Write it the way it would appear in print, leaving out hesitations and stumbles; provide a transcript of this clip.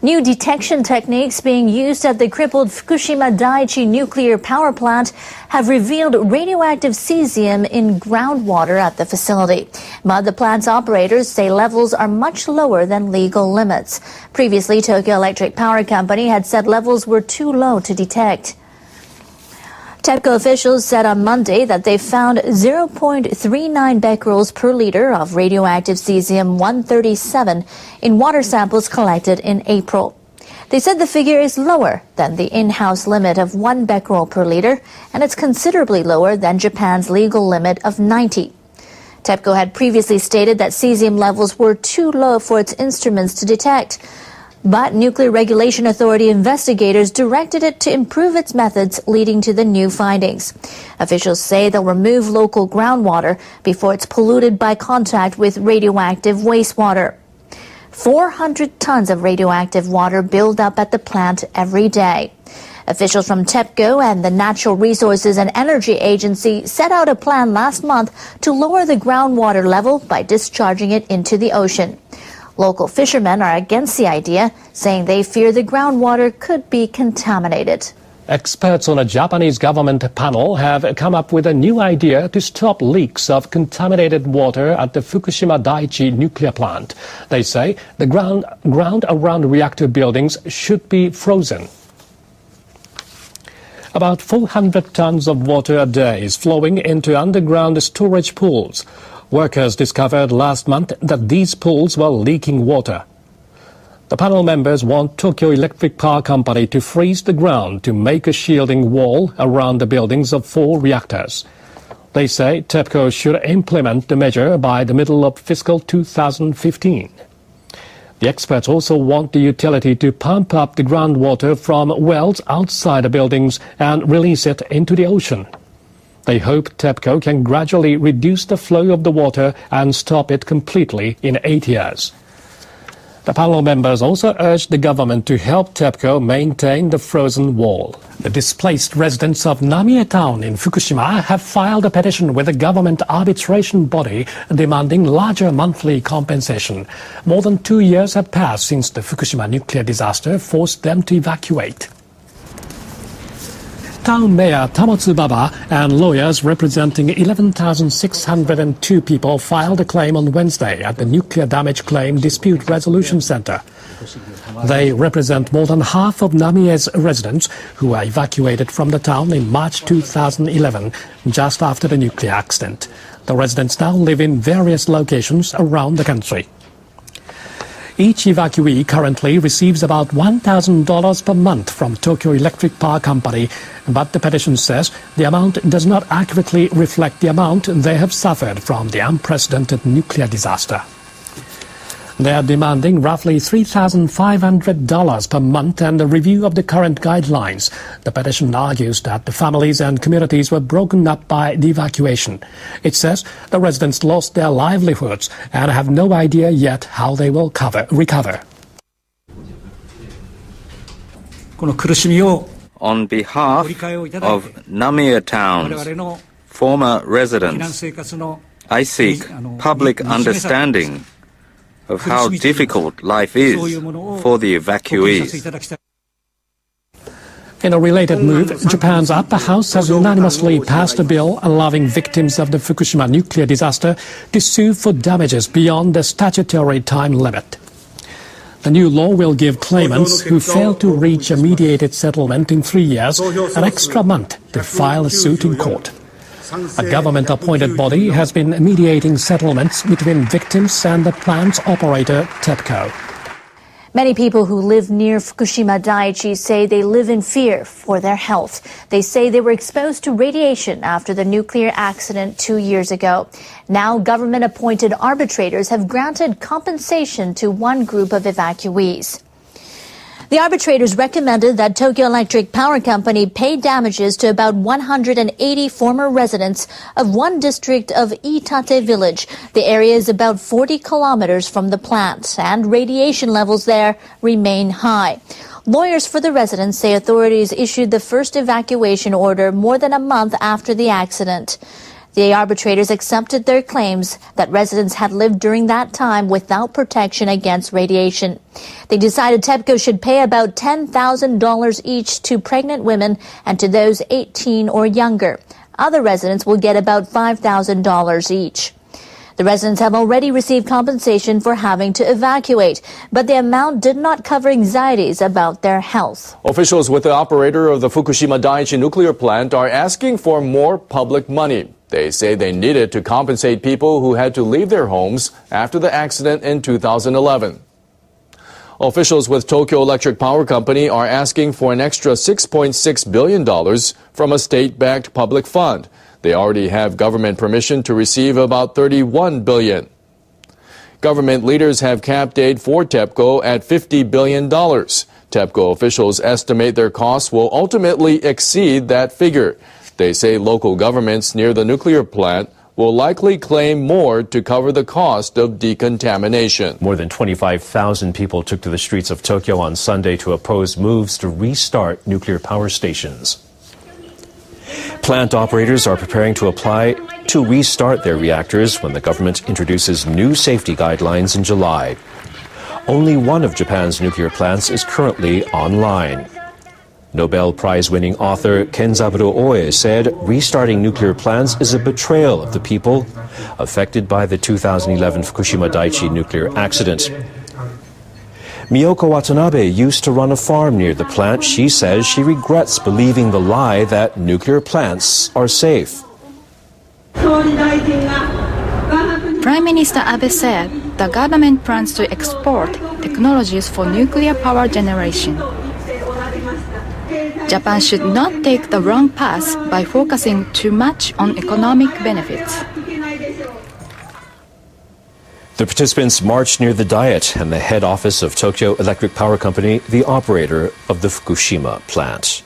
New detection techniques being used at the crippled Fukushima Daiichi nuclear power plant have revealed radioactive cesium in groundwater at the facility. But the plant's operators say levels are much lower than legal limits. Previously, Tokyo Electric Power Company had said levels were too low to detect. TEPCO officials said on Monday that they found 0.39 becquerels per liter of radioactive cesium-137 in water samples collected in April. They said the figure is lower than the in-house limit of 1 becquerel per liter, and it's considerably lower than Japan's legal limit of 90. TEPCO had previously stated that cesium levels were too low for its instruments to detect. But Nuclear Regulation Authority investigators directed it to improve its methods, leading to the new findings. Officials say they'll remove local groundwater before it's polluted by contact with radioactive wastewater. 400 tons of radioactive water build up at the plant every day. Officials from TEPCO and the Natural Resources and Energy Agency set out a plan last month to lower the groundwater level by discharging it into the ocean. Local fishermen are against the idea, saying they fear the groundwater could be contaminated. Experts on a Japanese government panel have come up with a new idea to stop leaks of contaminated water at the Fukushima Daiichi nuclear plant. They say the ground around reactor buildings should be frozen. About 400 tons of water a day is flowing into underground storage pools. Workers discovered last month that these pools were leaking water. The panel members want Tokyo Electric Power Company to freeze the ground to make a shielding wall around the buildings of 4 reactors. They say TEPCO should implement the measure by the middle of fiscal 2015. The experts also want the utility to pump up the groundwater from wells outside the buildings and release it into the ocean. They hope TEPCO can gradually reduce the flow of the water and stop it completely in 8 years. The panel members also urged the government to help TEPCO maintain the frozen wall. The displaced residents of Namie town in Fukushima have filed a petition with the government arbitration body demanding larger monthly compensation. More than 2 years have passed since the Fukushima nuclear disaster forced them to evacuate. Town Mayor Tamotsu Baba and lawyers representing 11,602 people filed a claim on Wednesday at the Nuclear Damage Claim Dispute Resolution Center. They represent more than half of Namie's residents who were evacuated from the town in March 2011, just after the nuclear accident. The residents now live in various locations around the country. Each evacuee currently receives about $1,000 per month from Tokyo Electric Power Company, but the petition says the amount does not accurately reflect the amount they have suffered from the unprecedented nuclear disaster. They are demanding roughly $3,500 per month and a review of the current guidelines. The petition argues that the families and communities were broken up by the evacuation. It says the residents lost their livelihoods and have no idea yet how they will recover. On behalf of Namie Town's former residents, I seek public understanding of how difficult life is for the evacuees. In a related move, Japan's upper house has unanimously passed a bill allowing victims of the Fukushima nuclear disaster to sue for damages beyond the statutory time limit. The new law will give claimants who fail to reach a mediated settlement in 3 years an extra month to file a suit in court. A government-appointed body has been mediating settlements between victims and the plant's operator, TEPCO. Many people who live near Fukushima Daiichi say they live in fear for their health. They say they were exposed to radiation after the nuclear accident 2 years ago. Now, government-appointed arbitrators have granted compensation to one group of evacuees. The arbitrators recommended that Tokyo Electric Power Company pay damages to about 180 former residents of one district of Iitate village. The area is about 40 kilometers from the plant, and radiation levels there remain high. Lawyers for the residents say authorities issued the first evacuation order more than a month after the accident. The arbitrators accepted their claims that residents had lived during that time without protection against radiation. They decided TEPCO should pay about $10,000 each to pregnant women and to those 18 or younger. Other residents will get about $5,000 each. The residents have already received compensation for having to evacuate, but the amount did not cover anxieties about their health. Officials with the operator of the Fukushima Daiichi nuclear plant are asking for more public money. They say they needed to compensate people who had to leave their homes after the accident in 2011. Officials with Tokyo Electric Power Company are asking for an extra $6.6 billion from a state-backed public fund. They already have government permission to receive about $31 billion. Government leaders have capped aid for TEPCO at $50 billion. TEPCO officials estimate their costs will ultimately exceed that figure. They say local governments near the nuclear plant will likely claim more to cover the cost of decontamination. More than 25,000 people took to the streets of Tokyo on Sunday to oppose moves to restart nuclear power stations. Plant operators are preparing to apply to restart their reactors when the government introduces new safety guidelines in July. Only one of Japan's nuclear plants is currently online. Nobel Prize-winning author Kenzaburo Oe said restarting nuclear plants is a betrayal of the people affected by the 2011 Fukushima Daiichi nuclear accident. Miyoko Watanabe used to run a farm near the plant. She says she regrets believing the lie that nuclear plants are safe. Prime Minister Abe said the government plans to export technologies for nuclear power generation. Japan should not take the wrong path by focusing too much on economic benefits. The participants marched near the Diet and the head office of Tokyo Electric Power Company, the operator of the Fukushima plant.